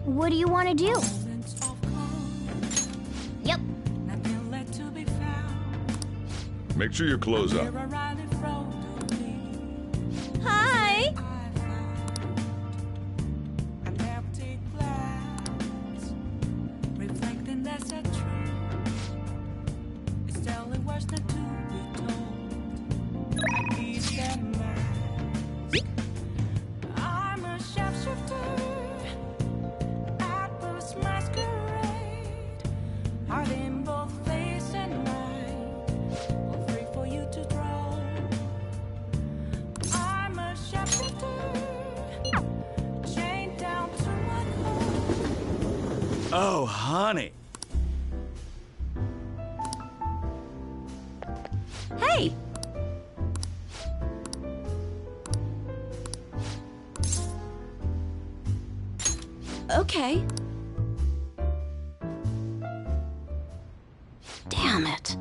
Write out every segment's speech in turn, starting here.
What do you want to do? Yep. Make sure your clothes up. Hi. Oh, honey. Hey. Okay. Damn it.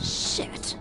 Shit.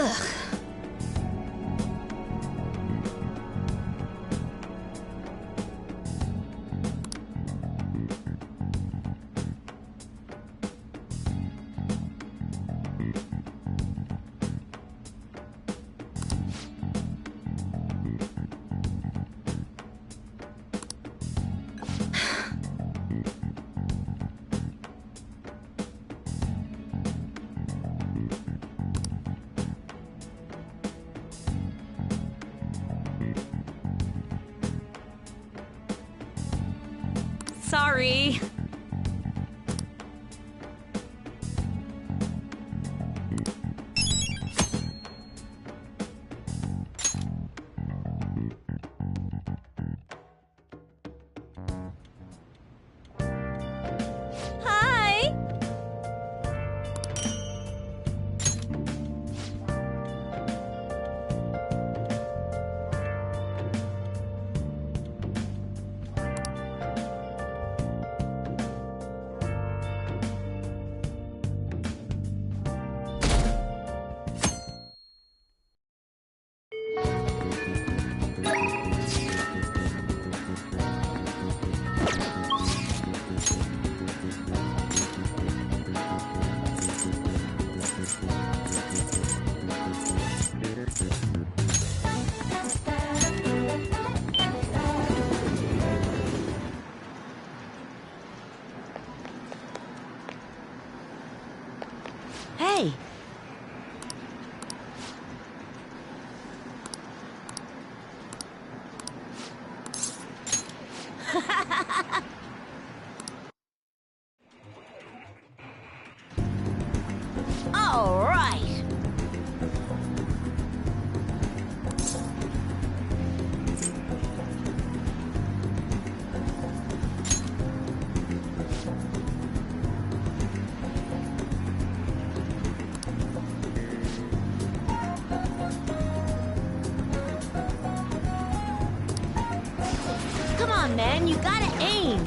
Ugh. Sorry. Hi. Hey! All right. Come on, man, you gotta aim!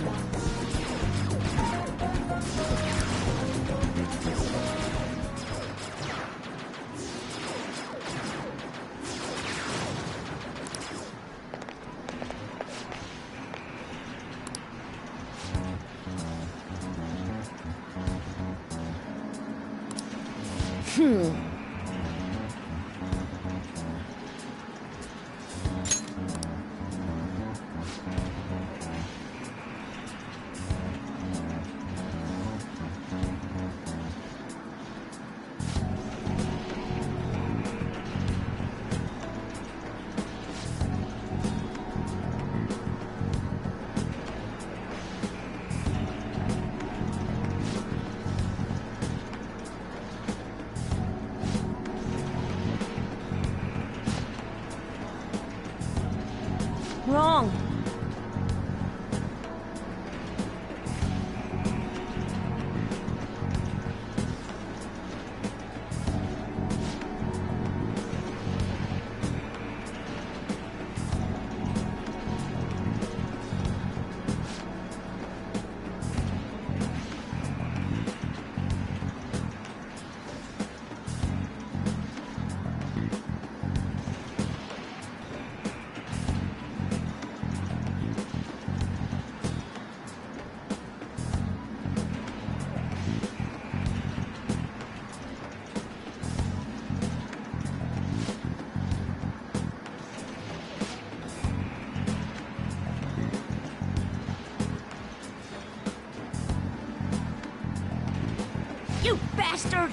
Wrong. You bastard!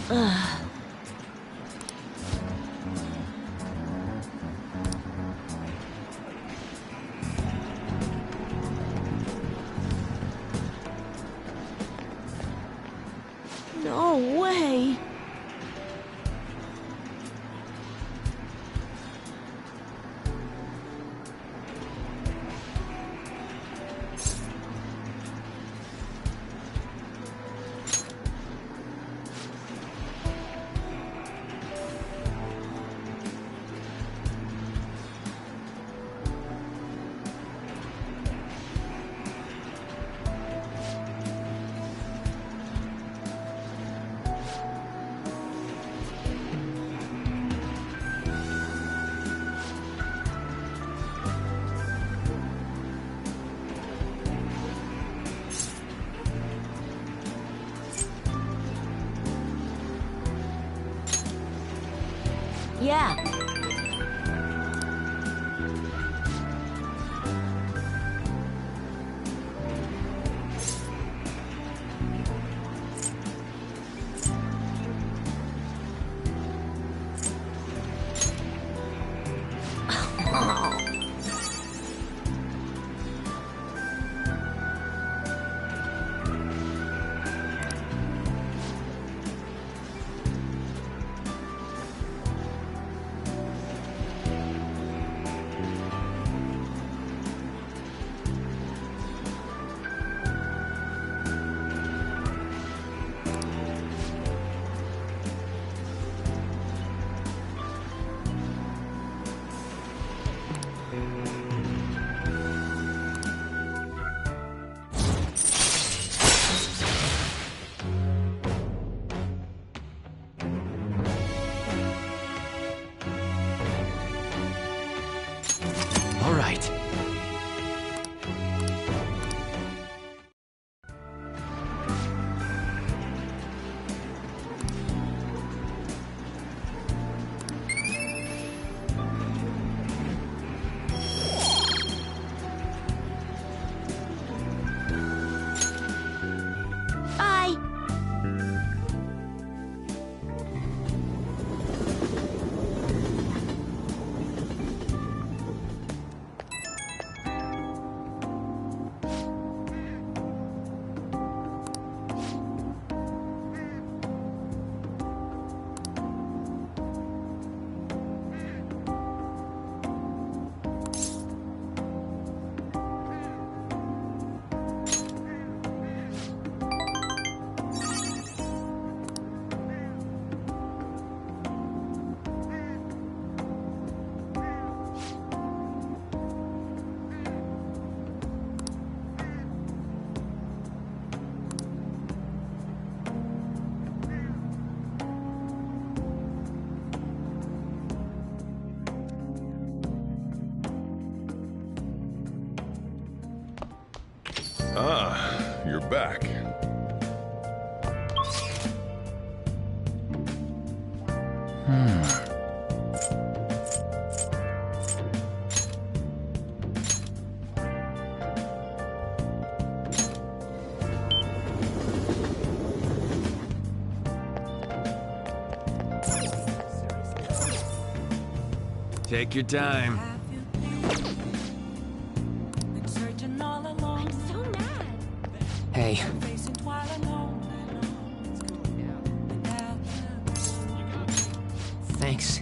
Ugh. No way! Yeah. you're back. Take your time. I'm so mad. Hey, thanks.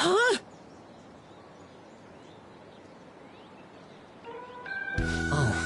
Huh? Oh.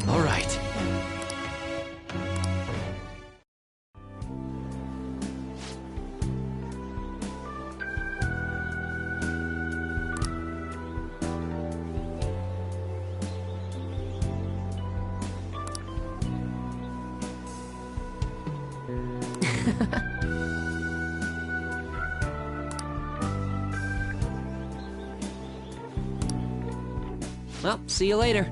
All right. Well, see you later.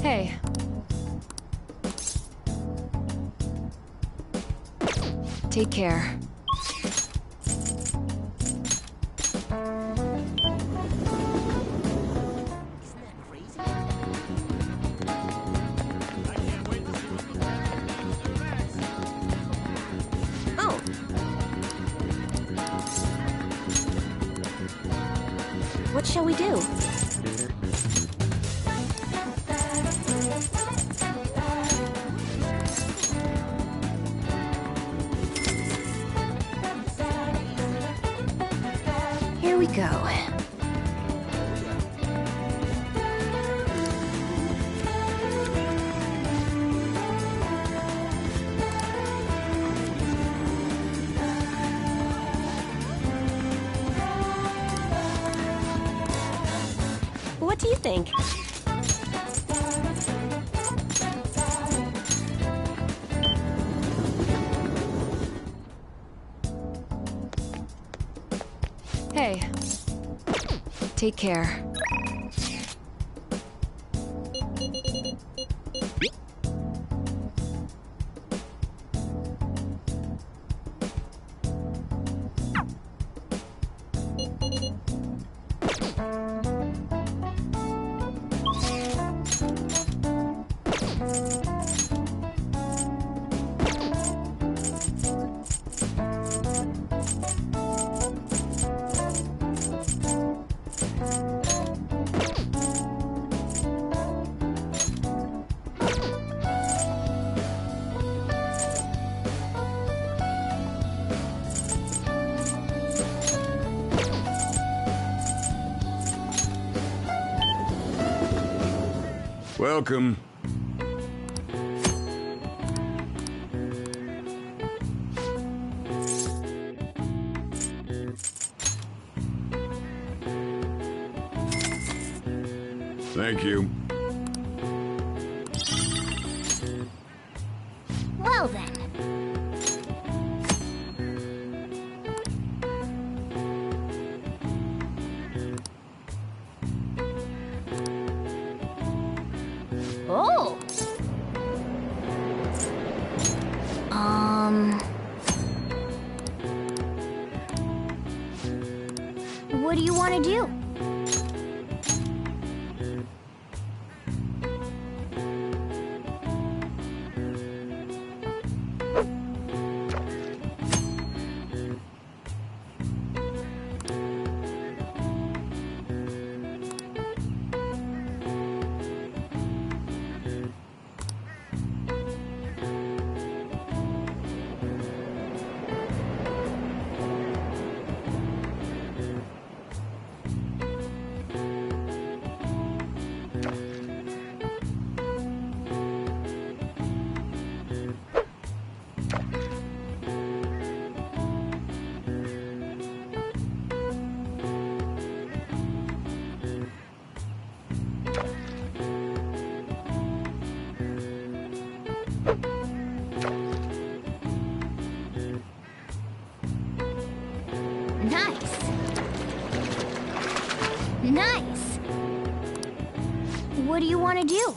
Hey. Take care. Oh. What shall we do? Here we go. What do you think? Hey. Take care. Welcome. Thank you. Well then. Oh. What do you want to do? Nice. Nice. What do you want to do?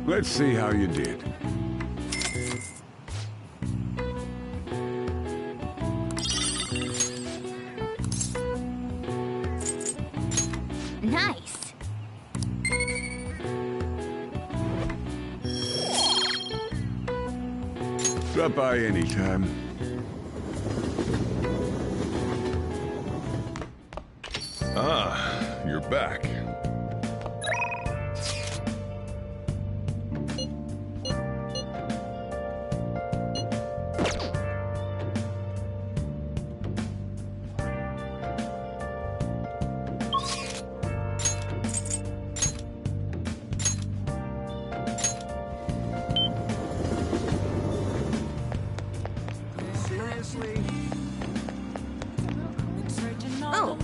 Let's see how you did. Nice. Drop by anytime. Ah, you're back. Oh.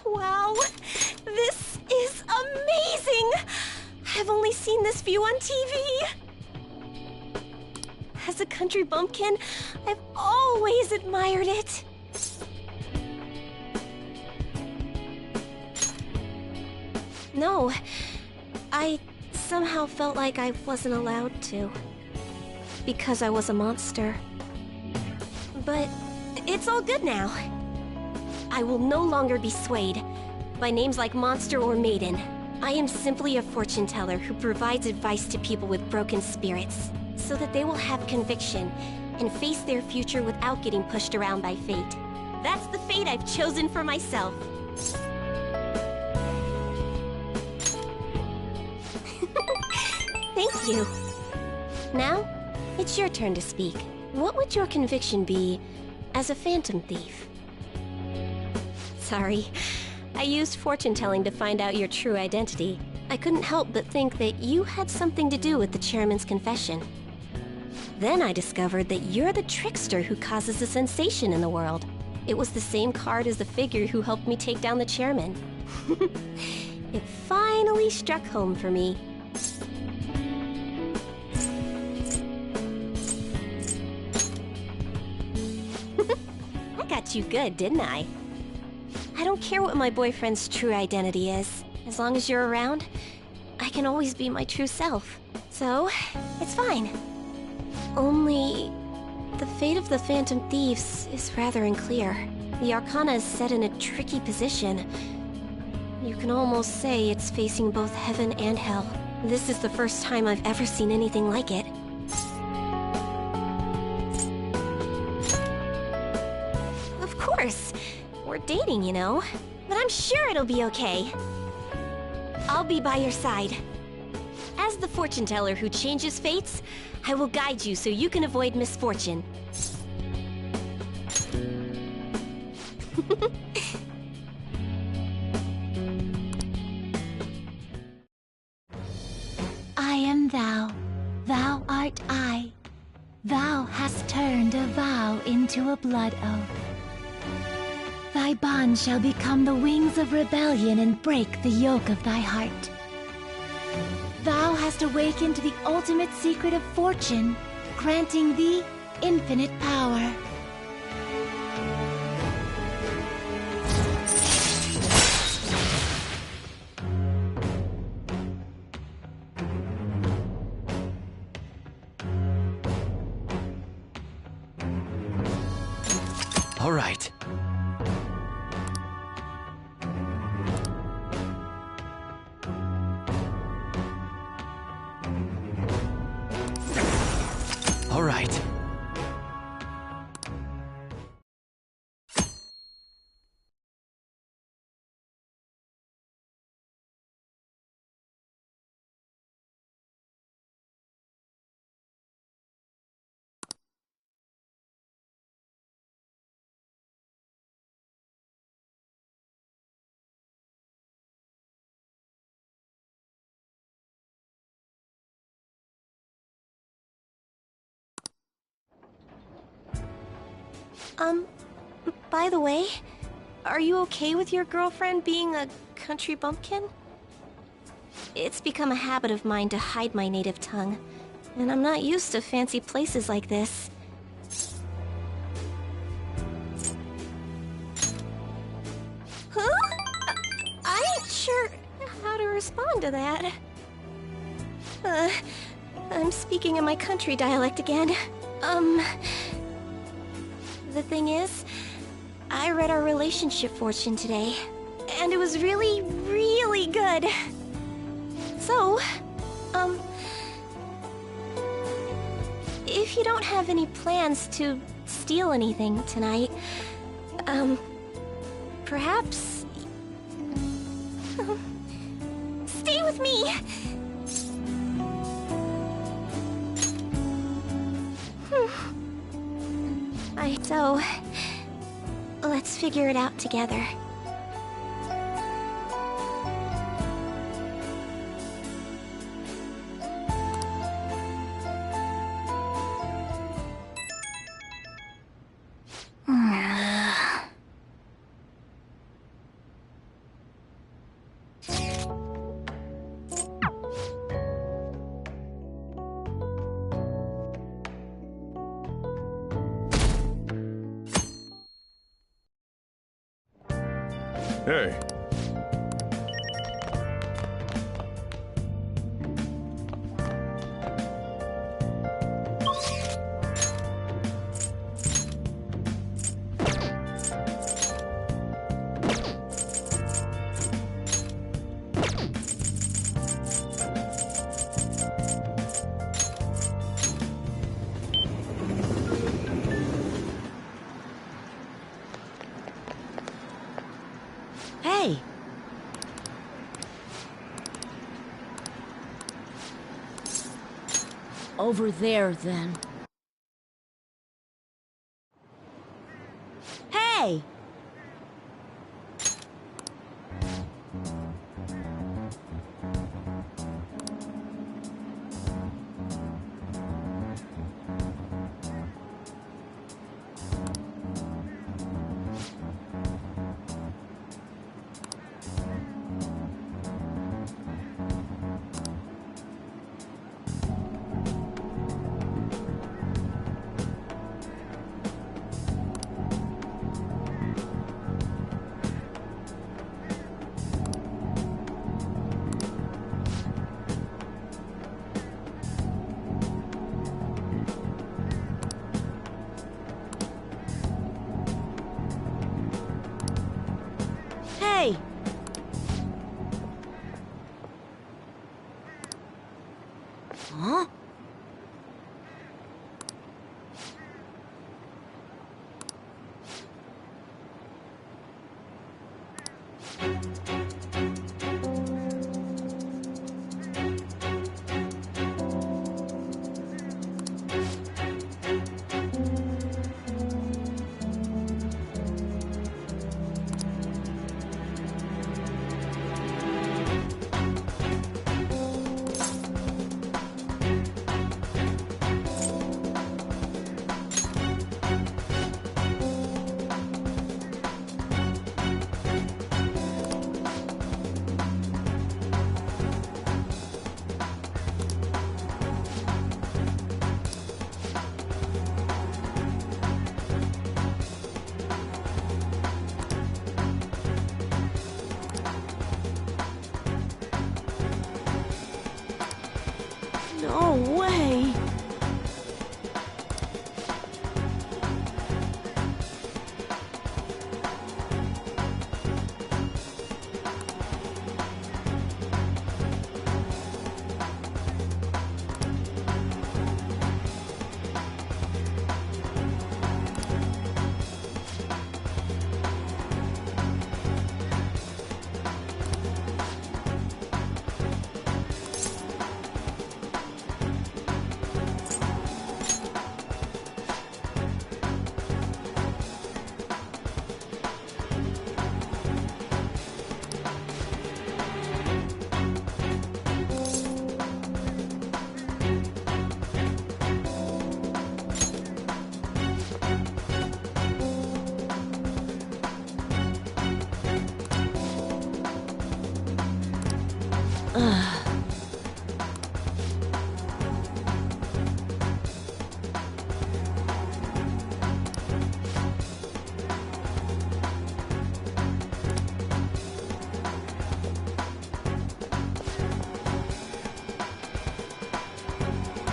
Wow, this is amazing! I've only seen this view on TV. As a country bumpkin, I've always admired it. No, I somehow felt like I wasn't allowed to. Because I was a monster. But it's all good now. I will no longer be swayed by names like monster or maiden. I am simply a fortune teller who provides advice to people with broken spirits, so that they will have conviction and face their future without getting pushed around by fate. That's the fate I've chosen for myself. Thank you. Now, it's your turn to speak. What would your conviction be as a phantom thief? Sorry, I used fortune-telling to find out your true identity. I couldn't help but think that you had something to do with the chairman's confession. Then I discovered that you're the trickster who causes a sensation in the world. It was the same card as the figure who helped me take down the chairman. It finally struck home for me. I got you good, didn't I? I don't care what my boyfriend's true identity is. As long as you're around, I can always be my true self. So, it's fine. Only, the fate of the Phantom Thieves is rather unclear. The Arcana is set in a tricky position. You can almost say it's facing both heaven and hell. This is the first time I've ever seen anything like it. Of course! We're dating, you know. But I'm sure it'll be okay. I'll be by your side. As the fortune teller who changes fates, I will guide you so you can avoid misfortune. I am thou, thou art I. Thou hast turned a vow into a blood oath. Thy bond shall become the wings of rebellion and break the yoke of thy heart. Thou hast awakened the ultimate secret of fortune, granting thee infinite power. All right. All right. By the way, are you okay with your girlfriend being a country bumpkin? It's become a habit of mine to hide my native tongue, and I'm not used to fancy places like this. Huh? I ain't sure how to respond to that. I'm speaking in my country dialect again. The thing is, I read our relationship fortune today, and it was really, really good. So, if you don't have any plans to steal anything tonight, perhaps... stay with me! So, let's figure it out together. Hey. Hey! Over there, then. Hey! Hey! Huh? No way!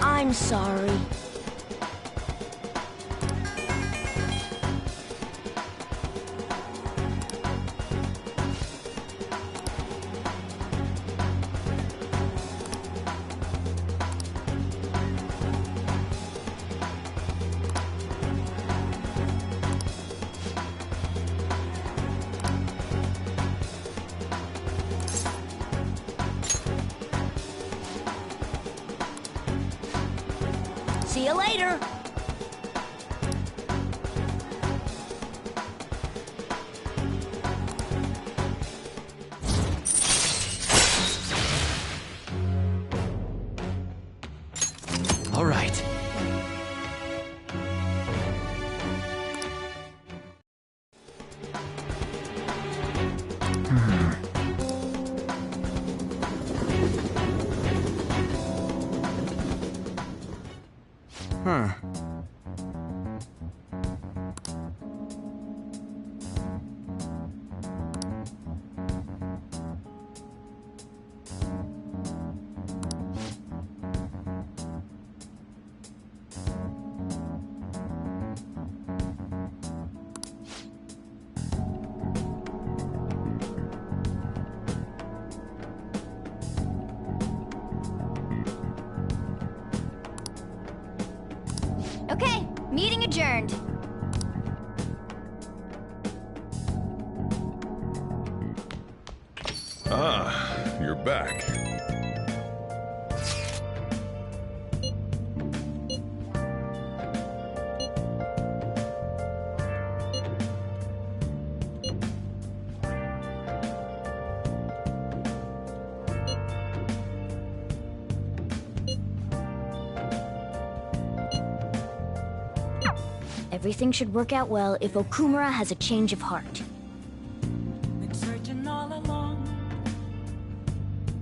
I'm sorry. See you later. All right. Huh. Okay, meeting adjourned. Ah, you're back. Everything should work out well if Okumura has a change of heart. Been searching all along,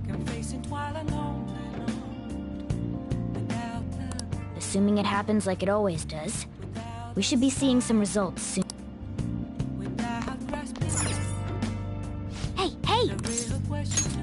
confessing while alone and on. Without the, Assuming it happens like it always does, we should be seeing some results soon. without grasping Hey! the real question.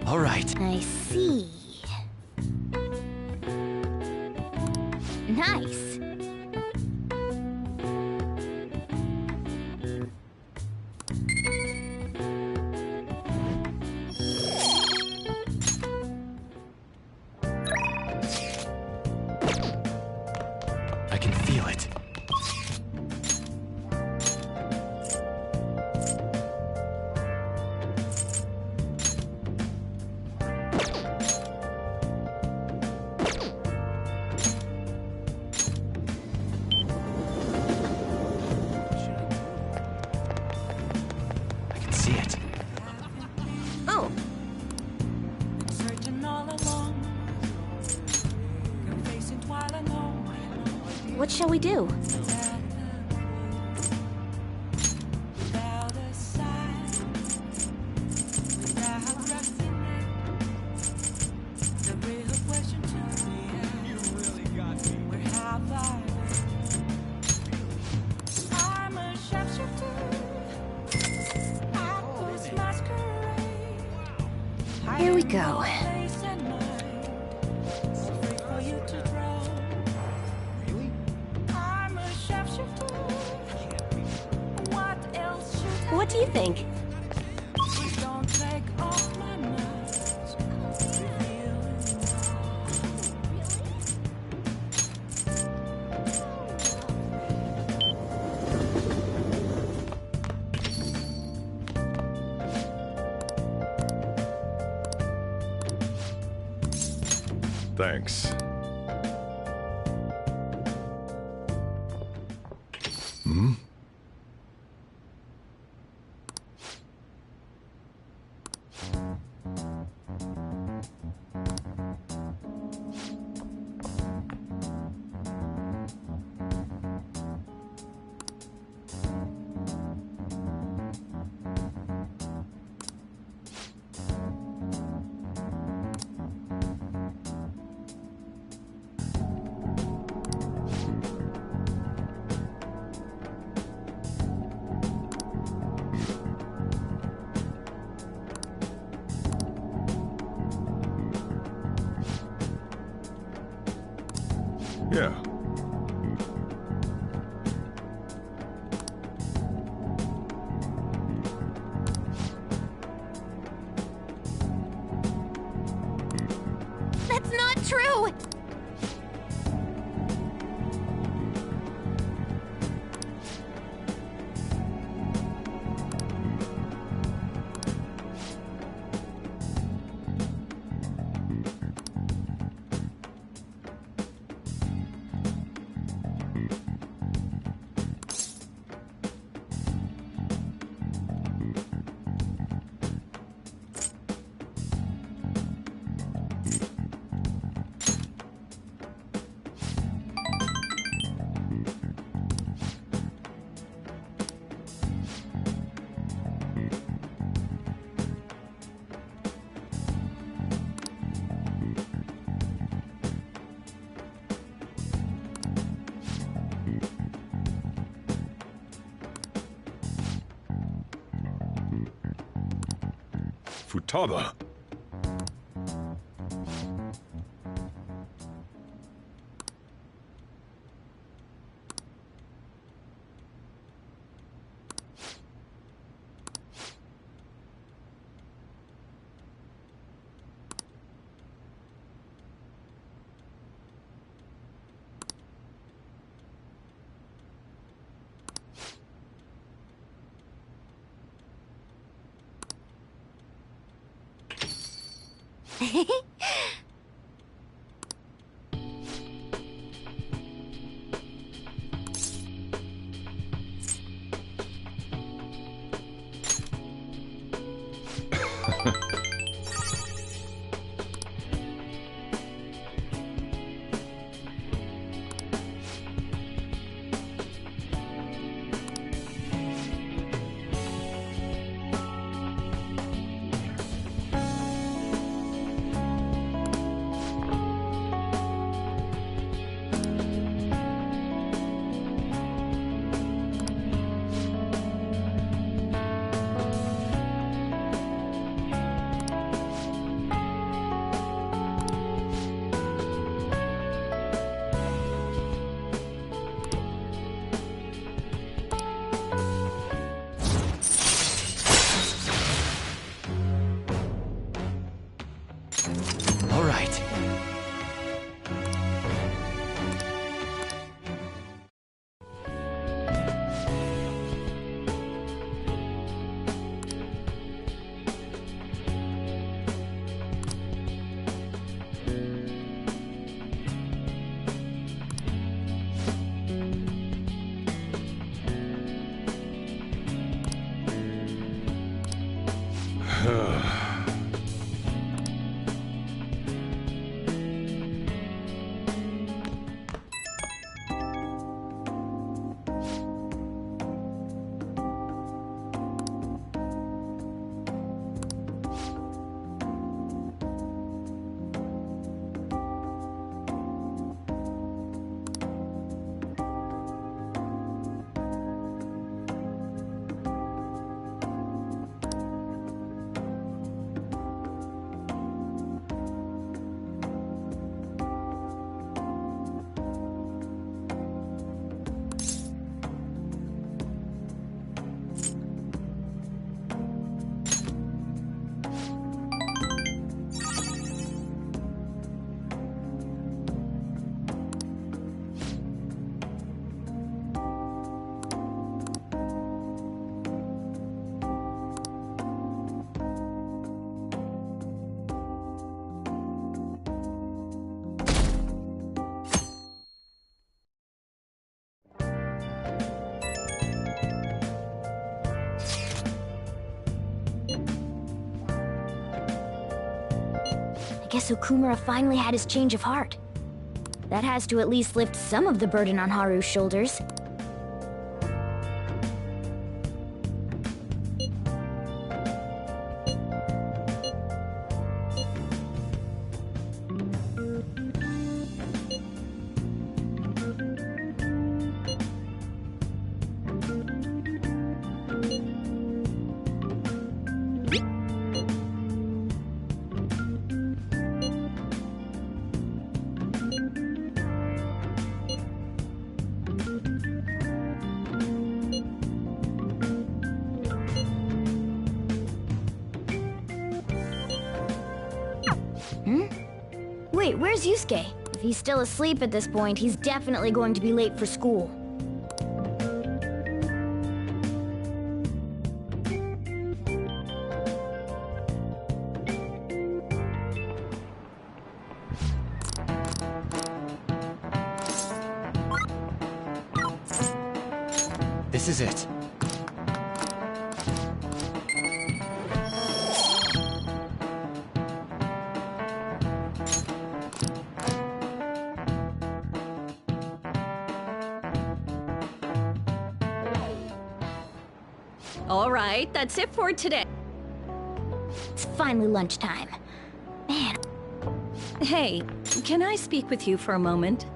All right. I see. Nice. I can feel it. I can see it. Oh, Searching all along, confessing while alone. what shall we do? Without a sign, without grasping the real question to me. You really got me. Where have I been? I'm a sharpshooter. I was masquerade. Here we go. Place and mind, afraid for you to drown. I'm a sharpshooter. What else should What do you think? Please don't take off my mask. Thanks. Futaba. All right. I guess Okumura finally had his change of heart. That has to at least lift some of the burden on Haru's shoulders. Wait, where's Yusuke? If he's still asleep at this point, he's definitely going to be late for school. This is it. All right, that's it for today. It's finally lunchtime. Man, Hey, can I speak with you for a moment?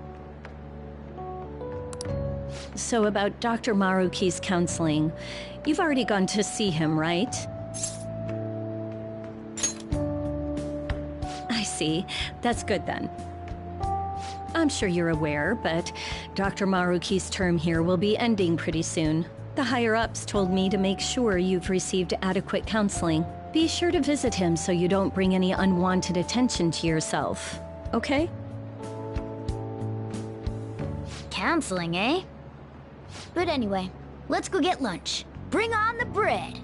So about Dr. Maruki's counseling, you've already gone to see him, right? see. That's good then. I'm sure you're aware, but Dr. Maruki's term here will be ending pretty soon. The higher-ups told me to make sure you've received adequate counseling. Be sure to visit him so you don't bring any unwanted attention to yourself. Okay? Counseling, eh? But anyway, let's go get lunch. Bring on the bread!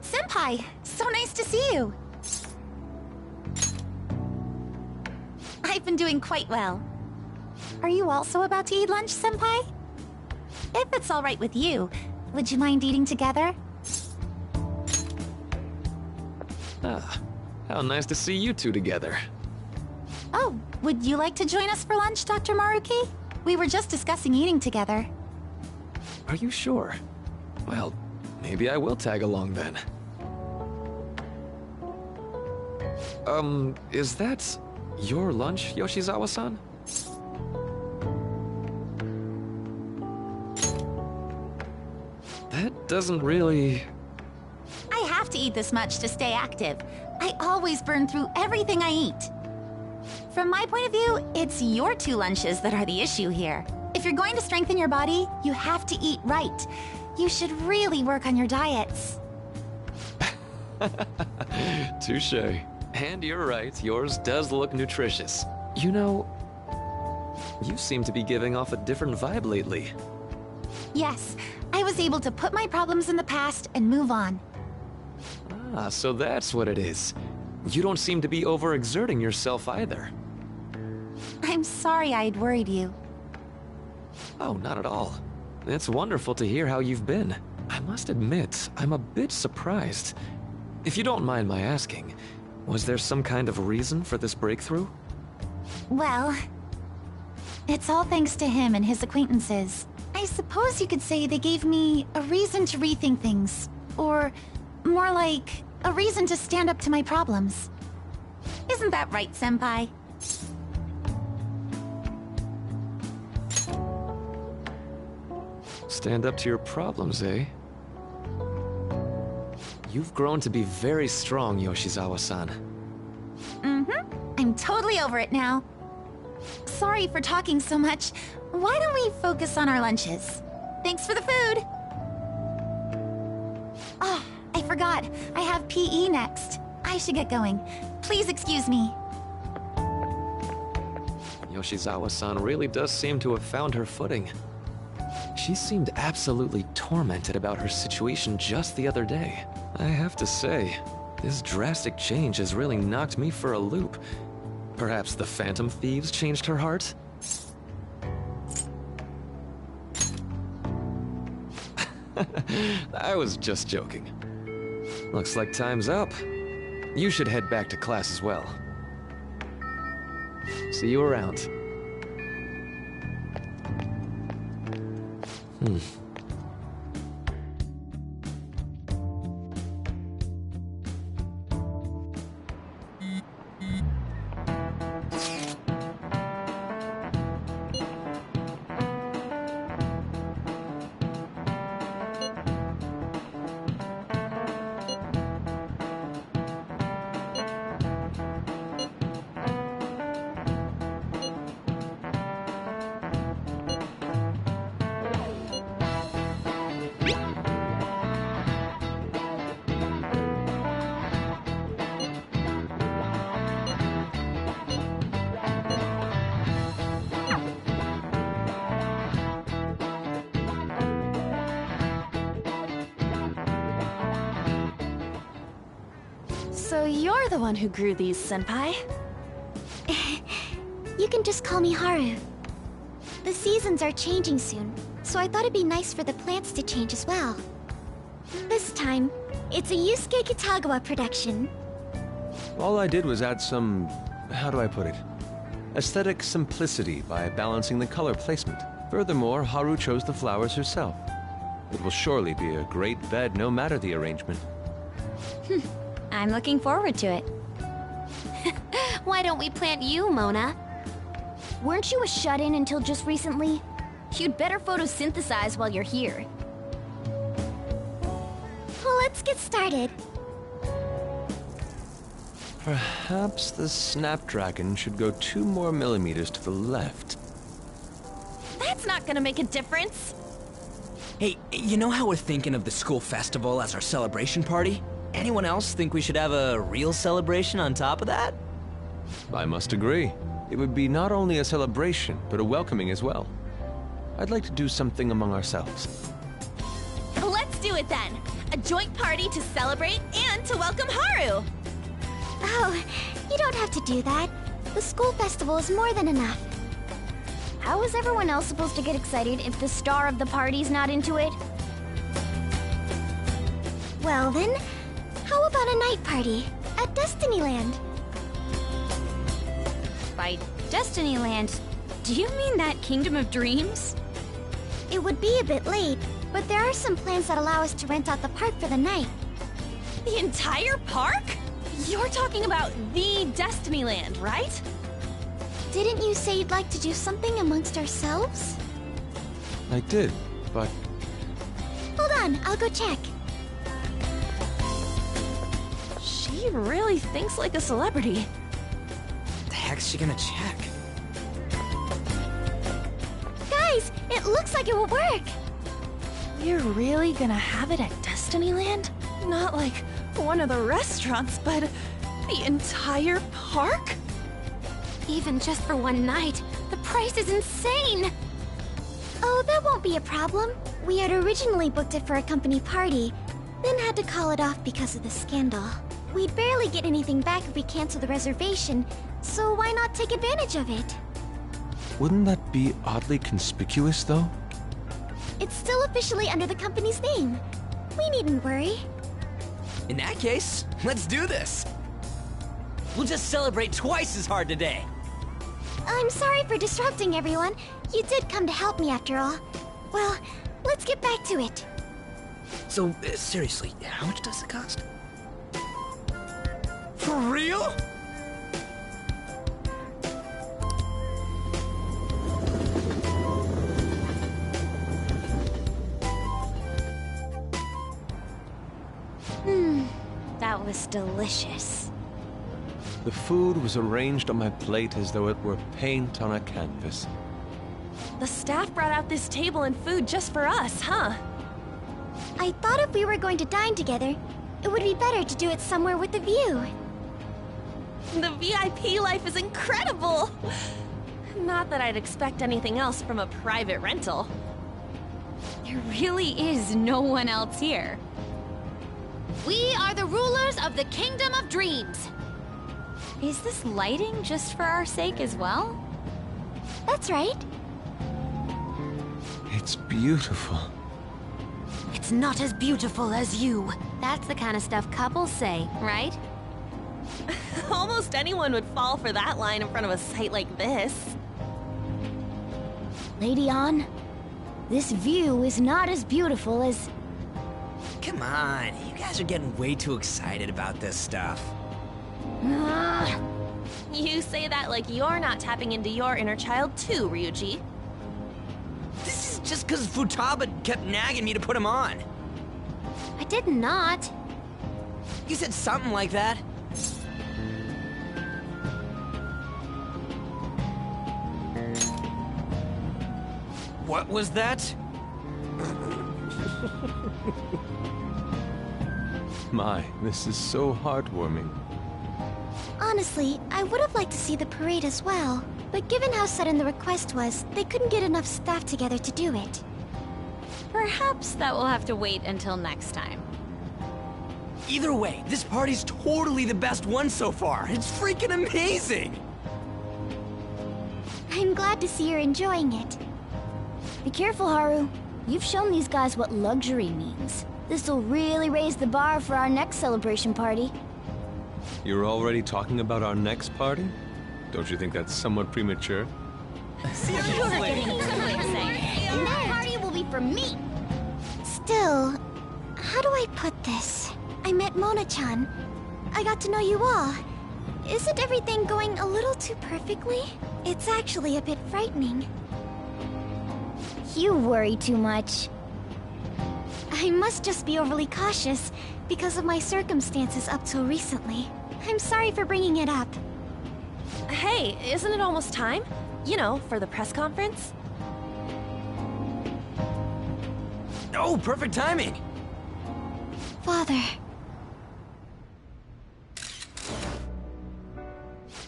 Senpai! So nice to see you! I've been doing quite well. Are you also about to eat lunch, Senpai? If it's all right with you, would you mind eating together? Ah, how nice to see you two together. Oh, would you like to join us for lunch, Dr. Maruki? We were just discussing eating together. Are you sure? Well, maybe I will tag along then. Is that your lunch, Yoshizawa-san? That doesn't really... I have to eat this much to stay active. I always burn through everything I eat. From my point of view, it's your 2 lunches that are the issue here. If you're going to strengthen your body, you have to eat right. You should really work on your diets. Touché. And you're right, yours does look nutritious. You know, you seem to be giving off a different vibe lately. Yes, I was able to put my problems in the past and move on. Ah, so that's what it is. You don't seem to be overexerting yourself either. I'm sorry I'd worried you. Oh, not at all. It's wonderful to hear how you've been. I must admit, I'm a bit surprised. If you don't mind my asking, was there some kind of reason for this breakthrough? Well, it's all thanks to him and his acquaintances. I suppose you could say they gave me a reason to rethink things. Or more like, a reason to stand up to my problems. Isn't that right, Senpai? Stand up to your problems, eh? You've grown to be very strong, Yoshizawa-san. Mm-hmm. I'm totally over it now. Sorry for talking so much. Why don't we focus on our lunches? Thanks for the food! Oh, I forgot. I have PE next. I should get going. Please excuse me. Yoshizawa-san really does seem to have found her footing. She seemed absolutely tormented about her situation just the other day. I have to say, this drastic change has really knocked me for a loop. Perhaps the Phantom Thieves changed her heart? I was just joking. Looks like time's up. You should head back to class as well. See you around. So you're the one who grew these, Senpai? You can just call me Haru. The seasons are changing soon, so I thought it'd be nice for the plants to change as well. This time, it's a Yusuke Kitagawa production. All I did was add some... how do I put it? Aesthetic simplicity by balancing the color placement. Furthermore, Haru chose the flowers herself. It will surely be a great bed no matter the arrangement. I'm looking forward to it. Why don't we plant you, Mona? Weren't you a shut-in until just recently? You'd better photosynthesize while you're here. let's get started. Perhaps the Snapdragon should go 2 more millimeters to the left. That's not gonna make a difference. Hey, you know how we're thinking of the school festival as our celebration party? Anyone else think we should have a real celebration on top of that? I must agree. It would be not only a celebration, but a welcoming as well. I'd like to do something among ourselves. Let's do it then. A joint party to celebrate and to welcome Haru. Oh, you don't have to do that. The school festival is more than enough. How is everyone else supposed to get excited if the star of the party's not into it? Well then, how about a night party at Destinyland? By Destinyland, do you mean that Kingdom of Dreams? It would be a bit late, but there are some plans that allow us to rent out the park for the night. The entire park? You're talking about the Destinyland, right? Didn't you say you'd like to do something amongst ourselves? I did, but Hold on, I'll go check. She really thinks like a celebrity. The heck's she gonna check? Guys, it looks like it will work. You're really gonna have it at Destinyland? Not like one of the restaurants, but the entire park? Even just for one night, the price is insane! Oh, that won't be a problem. We had originally booked it for a company party, then had to call it off because of the scandal. We'd barely get anything back if we cancel the reservation, so why not take advantage of it? wouldn't that be oddly conspicuous, though? It's still officially under the company's name. We needn't worry. In that case, let's do this. We'll just celebrate twice as hard today. I'm sorry for disrupting everyone. You did come to help me after all. Well, let's get back to it. So, seriously, how much does it cost? For real? That was delicious. The food was arranged on my plate as though it were paint on a canvas. The staff brought out this table and food just for us, huh? I thought if we were going to dine together, it would be better to do it somewhere with a view. The VIP life is incredible! Not that I'd expect anything else from a private rental. There really is no one else here. We are the rulers of the Kingdom of Dreams. Is this lighting just for our sake as well? That's right. It's beautiful. It's not as beautiful as you. That's the kind of stuff couples say, right? Almost anyone would fall for that line in front of a site like this. Lady Ann, this view is not as beautiful as... Come on, you guys are getting way too excited about this stuff. You say that like you're not tapping into your inner child too, Ryuji. This is just because Futaba kept nagging me to put him on. I did not. You said something like that. What was that? My, this is so heartwarming. Honestly, I would have liked to see the parade as well. But given how sudden the request was, they couldn't get enough staff together to do it. Perhaps that will have to wait until next time. Either way, this party's totally the best one so far. It's freaking amazing! I'm glad to see you're enjoying it. Be careful, Haru. You've shown these guys what luxury means. This'll really raise the bar for our next celebration party. You're already talking about our next party? Don't you think that's somewhat premature? Seriously? And that party will be for me! Still, how do I put this? I met Mona-chan. I got to know you all. Isn't everything going a little too perfectly? It's actually a bit frightening. You worry too much. I must just be overly cautious because of my circumstances up till recently. I'm sorry for bringing it up. Hey, isn't it almost time? You know, for the press conference? Oh, perfect timing! Father.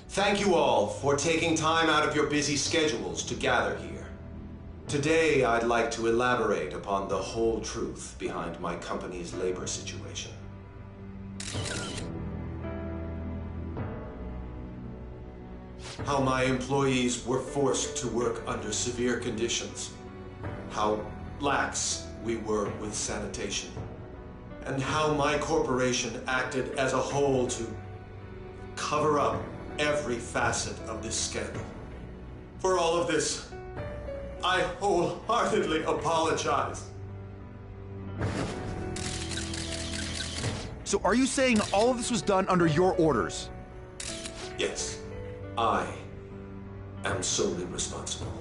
Thank you all for taking time out of your busy schedules to gather here. Today, I'd like to elaborate upon the whole truth behind my company's labor situation. How my employees were forced to work under severe conditions. How lax we were with sanitation. And how my corporation acted as a whole to cover up every facet of this scandal. For all of this, I wholeheartedly apologize. So are you saying all of this was done under your orders? Yes, I am solely responsible.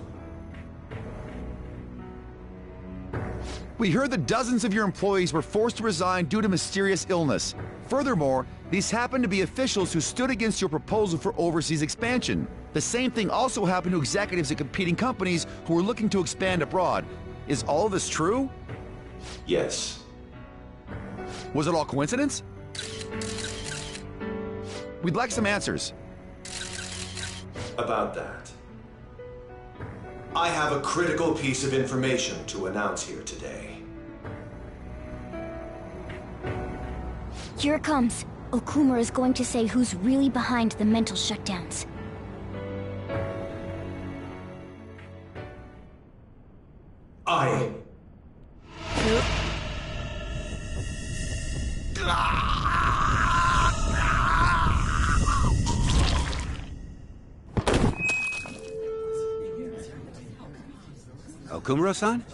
We heard that dozens of your employees were forced to resign due to mysterious illness. Furthermore, these happened to be officials who stood against your proposal for overseas expansion. The same thing also happened to executives at competing companies who were looking to expand abroad. Is all of this true? Yes. Was it all coincidence? We'd like some answers. About that, I have a critical piece of information to announce here today. Here it comes. Okumura is going to say who's really behind the mental shutdowns. I... Okumura-san?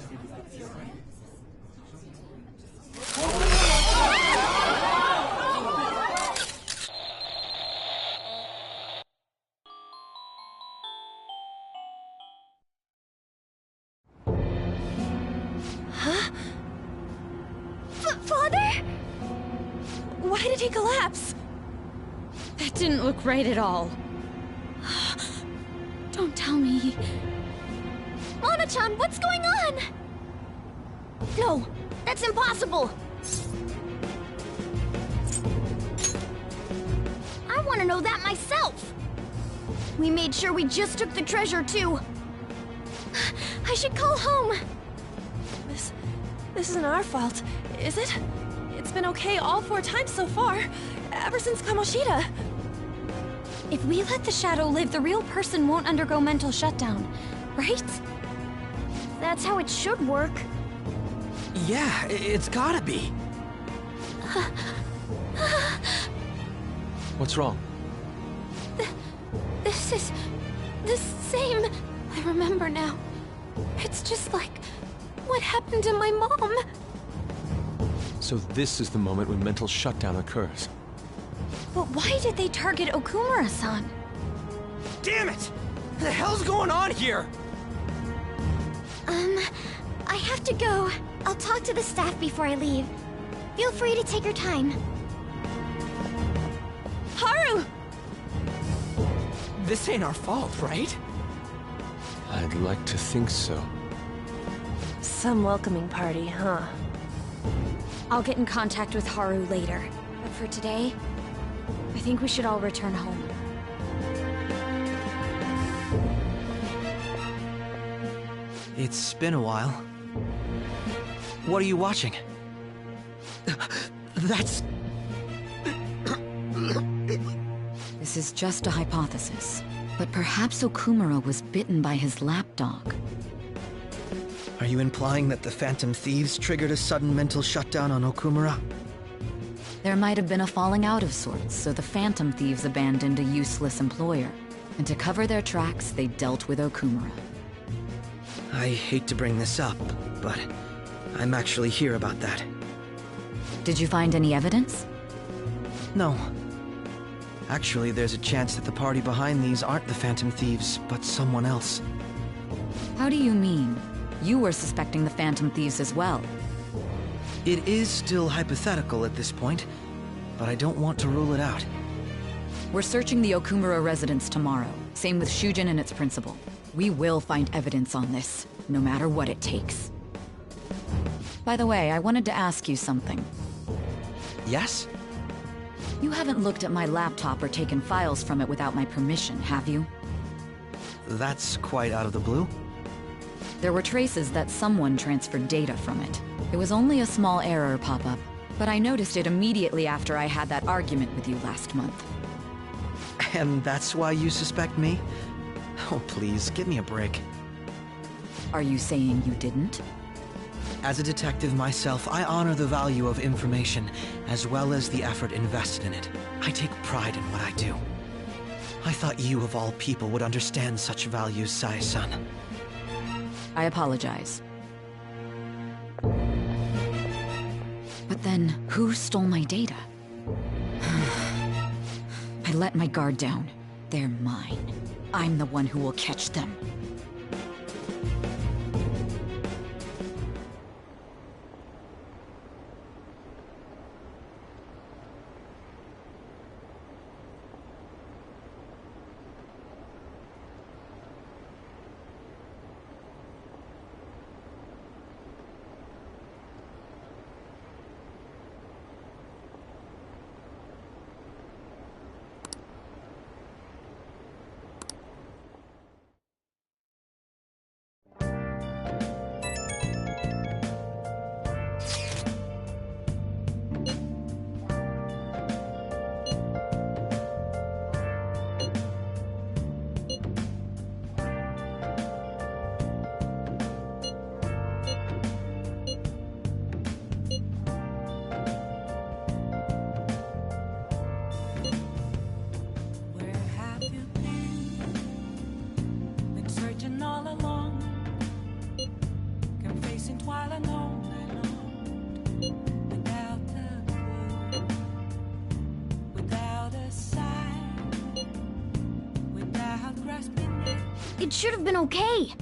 Father? Why did he collapse? That didn't look right at all. Don't tell me. Mona-chan, what's going on? No, that's impossible. I want to know that myself. We made sure we just took the treasure, too. I should call home. This isn't our fault, is it? It's been okay all 4 times so far, ever since Kamoshida. If we let the shadow live, the real person won't undergo mental shutdown, right? That's how it should work. Yeah, it's gotta be. What's wrong? This is the same. I remember now. It's just like what happened to my mom. So this is the moment when mental shutdown occurs. But why did they target Okumura-san? Damn it! What the hell's going on here? I have to go. I'll talk to the staff before I leave. Feel free to take your time. Haru! This ain't our fault, right? I'd like to think so. Some welcoming party, huh? I'll get in contact with Haru later. But for today, I think we should all return home. It's been a while. What are you watching? That's... This is just a hypothesis. But perhaps Okumura was bitten by his lapdog. Are you implying that the Phantom Thieves triggered a sudden mental shutdown on Okumura? There might have been a falling out of sorts, so the Phantom Thieves abandoned a useless employer. And to cover their tracks, they dealt with Okumura. I hate to bring this up, but I'm actually here about that. Did you find any evidence? No. Actually, there's a chance that the party behind these aren't the Phantom Thieves, but someone else. How do you mean? You were suspecting the Phantom Thieves as well. It is still hypothetical at this point, but I don't want to rule it out. We're searching the Okumura residence tomorrow. Same with Shujin and its principal. We will find evidence on this, no matter what it takes. By the way, I wanted to ask you something. Yes? You haven't looked at my laptop or taken files from it without my permission, have you? That's quite out of the blue. There were traces that someone transferred data from it. It was only a small error pop-up, but I noticed it immediately after I had that argument with you last month. And that's why you suspect me? Oh, please, give me a break. Are you saying you didn't? As a detective myself, I honor the value of information, as well as the effort invested in it. I take pride in what I do. I thought you, of all people, would understand such values, Sae-san. I apologize. But then, who stole my data? I let my guard down. They're mine. I'm the one who will catch them. It should have been okay.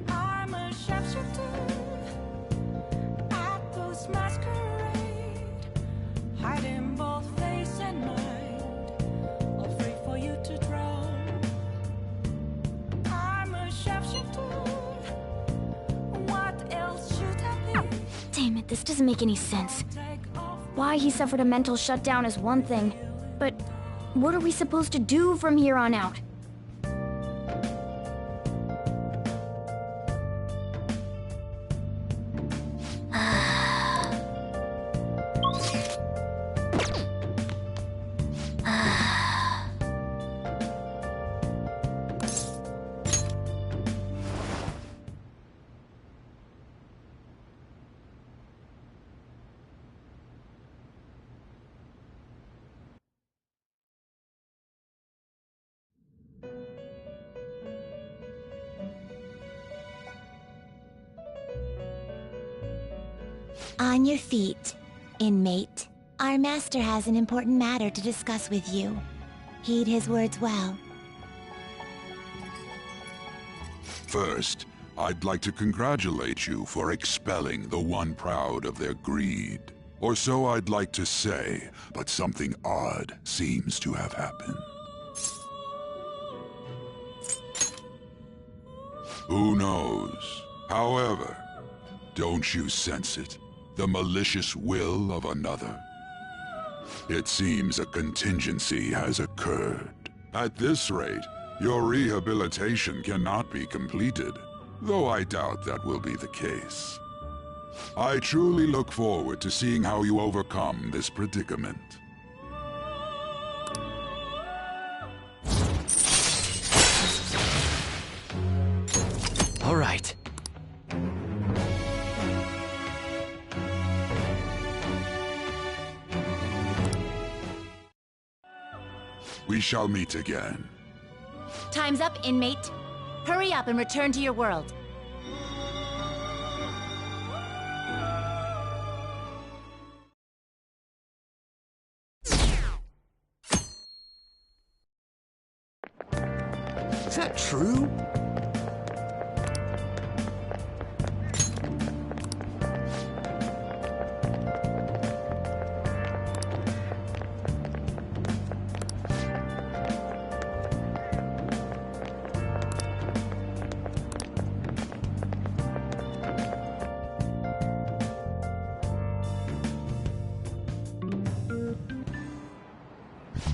I'm a sharpshooter at those masquerade, hiding both face and mind, all free for you to draw. I'm a sharpshooter. What else should I be? Damn it, this doesn't make any sense. Why he suffered a mental shutdown is one thing, but what are we supposed to do from here on out? On your feet, inmate. Our master has an important matter to discuss with you. Heed his words well. First, I'd like to congratulate you for expelling the one proud of their greed. Or so I'd like to say, but something odd seems to have happened. Who knows? However, don't you sense it? The malicious will of another? It seems a contingency has occurred. At this rate, your rehabilitation cannot be completed, though I doubt that will be the case. I truly look forward to seeing how you overcome this predicament. All right. We shall meet again. Time's up, inmate. Hurry up and return to your world. Is that true?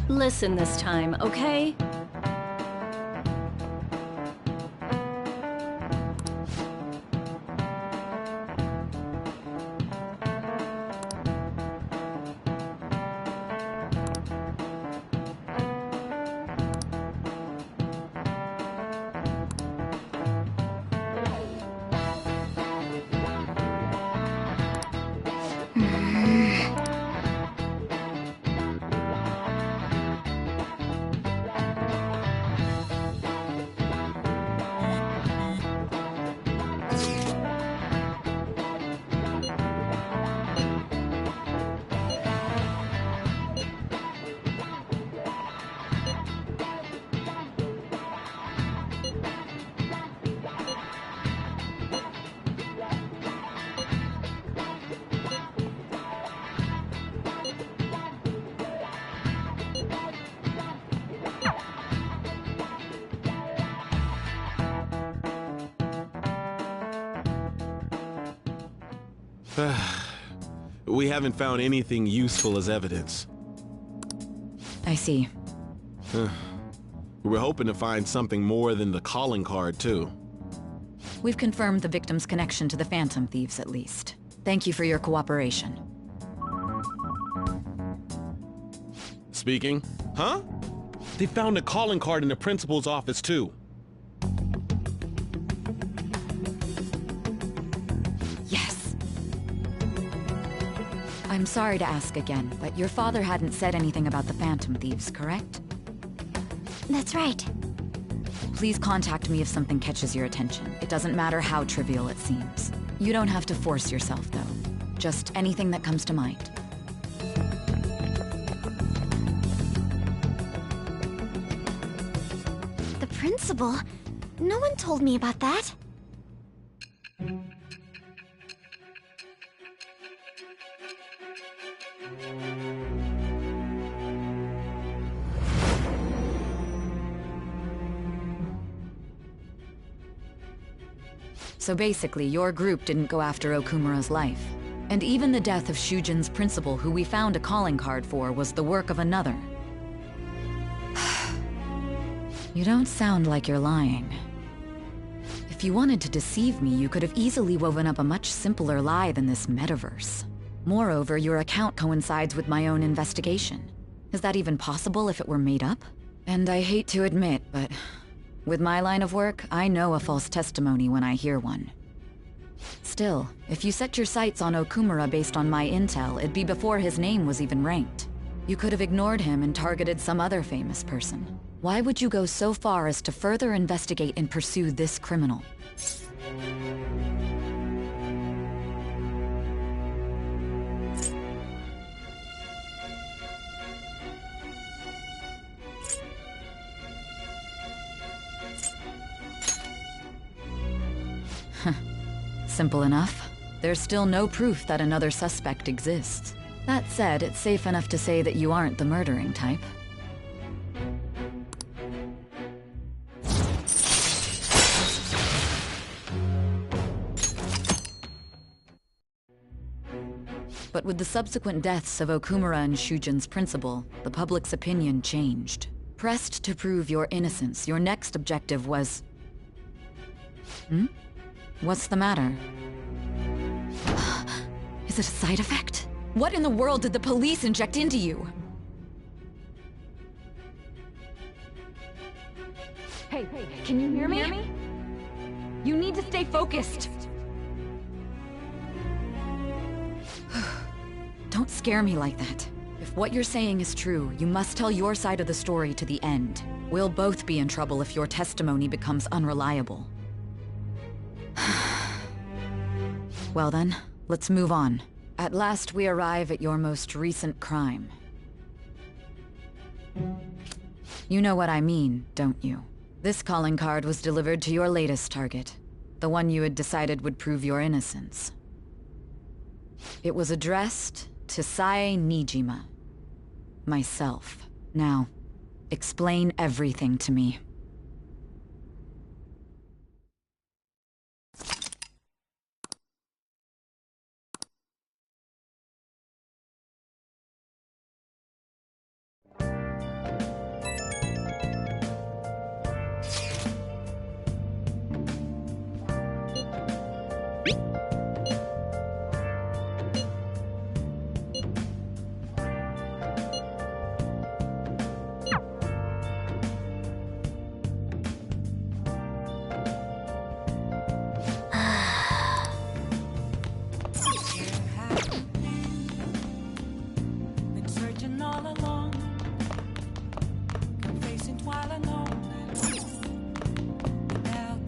Listen this time, okay? We haven't found anything useful as evidence. I see. We were hoping to find something more than the calling card, too. We've confirmed the victim's connection to the Phantom Thieves, at least. Thank you for your cooperation. Speaking? Huh? They found a calling card in the principal's office, too. Yes. I'm sorry to ask again, but your father hadn't said anything about the Phantom Thieves, correct? That's right. Please contact me if something catches your attention. It doesn't matter how trivial it seems. You don't have to force yourself, though. Just anything that comes to mind. The principal? No one told me about that. So basically, your group didn't go after Okumura's life. And even the death of Shujin's principal, who we found a calling card for, was the work of another. You don't sound like you're lying. If you wanted to deceive me, you could have easily woven up a much simpler lie than this metaverse. Moreover, your account coincides with my own investigation. Is that even possible if it were made up? And I hate to admit, but with my line of work, I know a false testimony when I hear one. Still, if you set your sights on Okumura based on my intel, it'd be before his name was even ranked. You could have ignored him and targeted some other famous person. Why would you go so far as to further investigate and pursue this criminal? Simple enough. There's still no proof that another suspect exists. That said, it's safe enough to say that you aren't the murdering type. But with the subsequent deaths of Okumura and Shujin's principal, the public's opinion changed. Pressed to prove your innocence, your next objective was... What's the matter? Is it a side effect? What in the world did the police inject into you? Hey, can you hear me? You need to stay focused. Don't scare me like that. If what you're saying is true, you must tell your side of the story to the end. We'll both be in trouble if your testimony becomes unreliable. Well then, let's move on. At last we arrive at your most recent crime. You know what I mean, don't you? This calling card was delivered to your latest target, the one you had decided would prove your innocence. It was addressed to Sae Nijima. Myself. Now, explain everything to me. Been searching all along, facing twilight without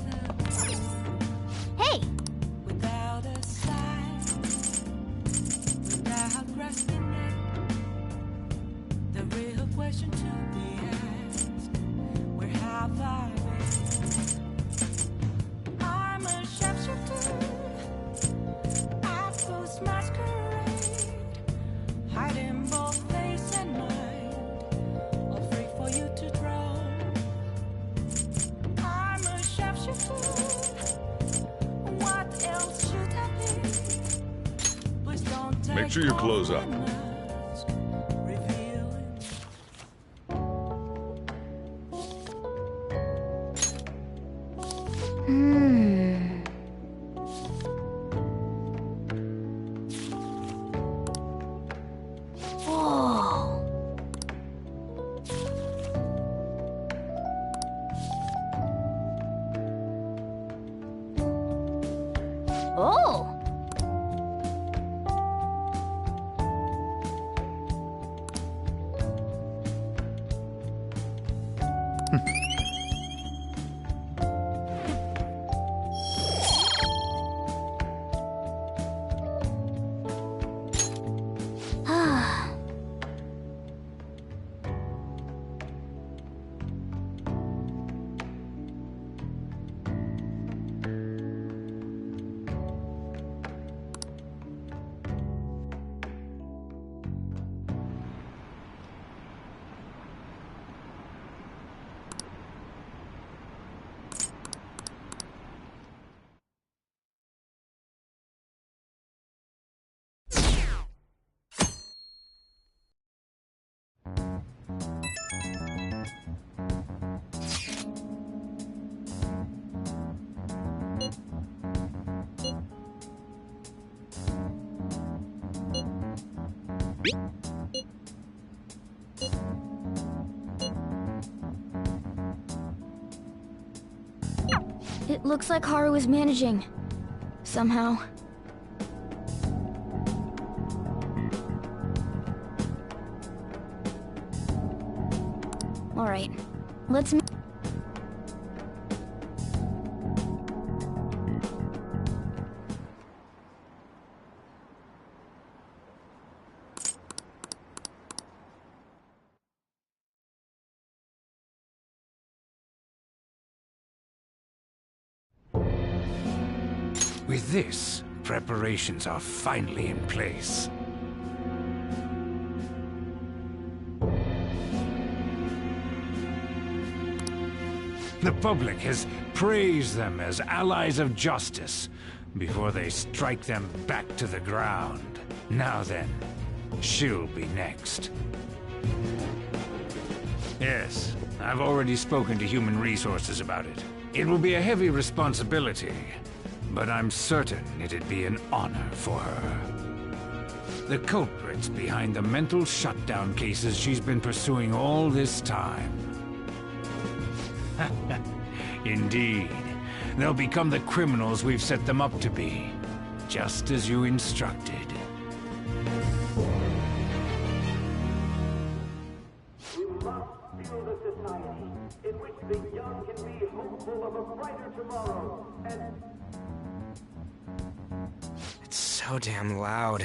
Hey! without a sign, without grasping it. The real question to be asked: where have I been? I'm a shapeshifter, I post masquerade, hiding both face and mind, all free for you to draw. I'm a shapeshifter, what else should I be? Please don't take Make sure your clothes off up. my mask, revealing Whoa. Oh! It looks like Haru is managing. Somehow. Alright. Let's... With this, preparations are finally in place. The public has praised them as allies of justice before they strike them back to the ground. Now then, she'll be next. Yes, I've already spoken to Human Resources about it. It will be a heavy responsibility, but I'm certain it'd be an honor for her. The culprits behind the mental shutdown cases she's been pursuing all this time. Indeed. They'll become the criminals we've set them up to be, just as you instructed. We must build a society in which the young can be hopeful of a brighter tomorrow, and... It's so damn loud.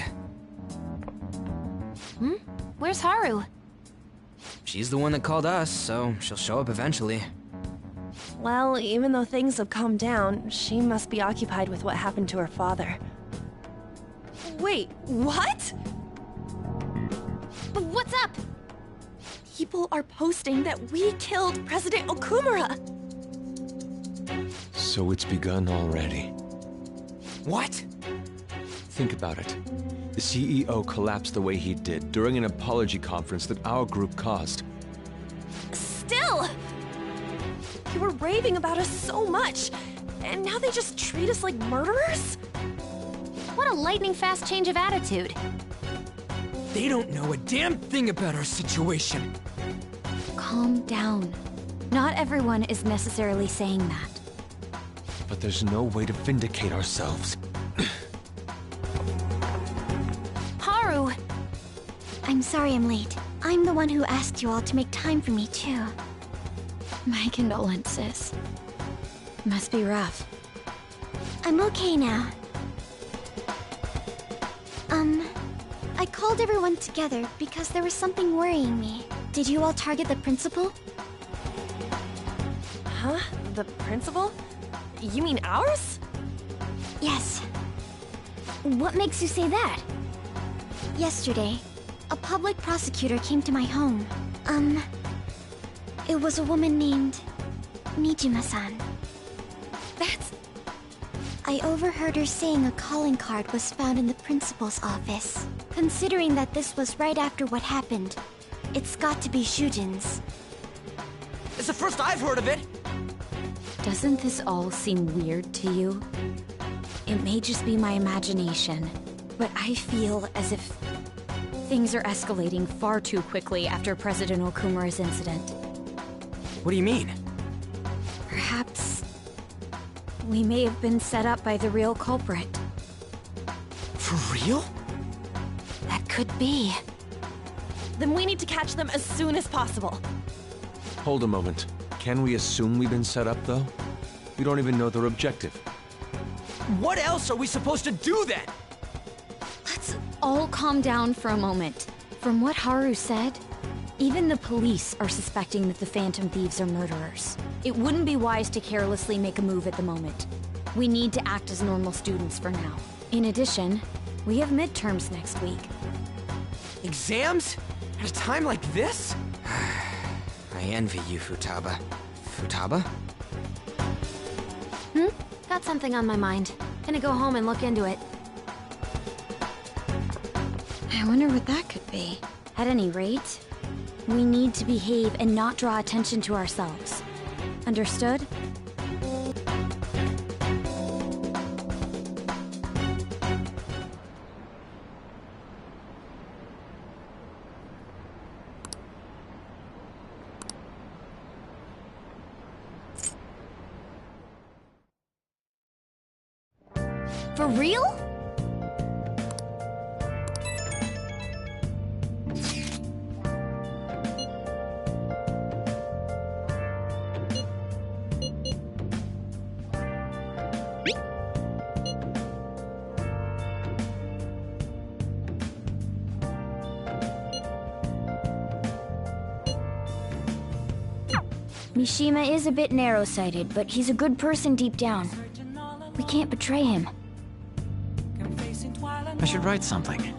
Hmm? Where's Haru? She's the one that called us, so she'll show up eventually. Well, even though things have calmed down, she must be occupied with what happened to her father. Wait, what? But what's up? People are posting that we killed President Okumura! So it's begun already. What? Think about it. The CEO collapsed the way he did during an apology conference that our group caused. Still! You were raving about us so much, and now they just treat us like murderers? What a lightning-fast change of attitude. They don't know a damn thing about our situation. Calm down. Not everyone is necessarily saying that. But there's no way to vindicate ourselves. Haru! I'm sorry I'm late. I'm the one who asked you all to make time for me, too. My condolences. Must be rough. I'm okay now. I called everyone together because there was something worrying me. Did you all target the principal? Huh? The principal? You mean ours? Yes. What makes you say that? Yesterday, a public prosecutor came to my home. It was a woman named Nijima-san. That's... I overheard her saying a calling card was found in the principal's office. Considering that this was right after what happened, it's got to be Shujin's. It's the first I've heard of it! Doesn't this all seem weird to you? It may just be my imagination, but I feel as if things are escalating far too quickly after President Okumura's incident. What do you mean? Perhaps we may have been set up by the real culprit. For real? That could be. Then we need to catch them as soon as possible. Hold a moment. Can we assume we've been set up, though? We don't even know their objective. What else are we supposed to do then? Let's all calm down for a moment. From what Haru said, even the police are suspecting that the Phantom Thieves are murderers. It wouldn't be wise to carelessly make a move at the moment. We need to act as normal students for now. In addition, we have midterms next week. Exams? At a time like this? I envy you, Futaba. Futaba? Got something on my mind. Gonna go home and look into it. I wonder what that could be. At any rate, we need to behave and not draw attention to ourselves. Understood? For real? Mishima is a bit narrow-sighted, but he's a good person deep down. We can't betray him. I should write something.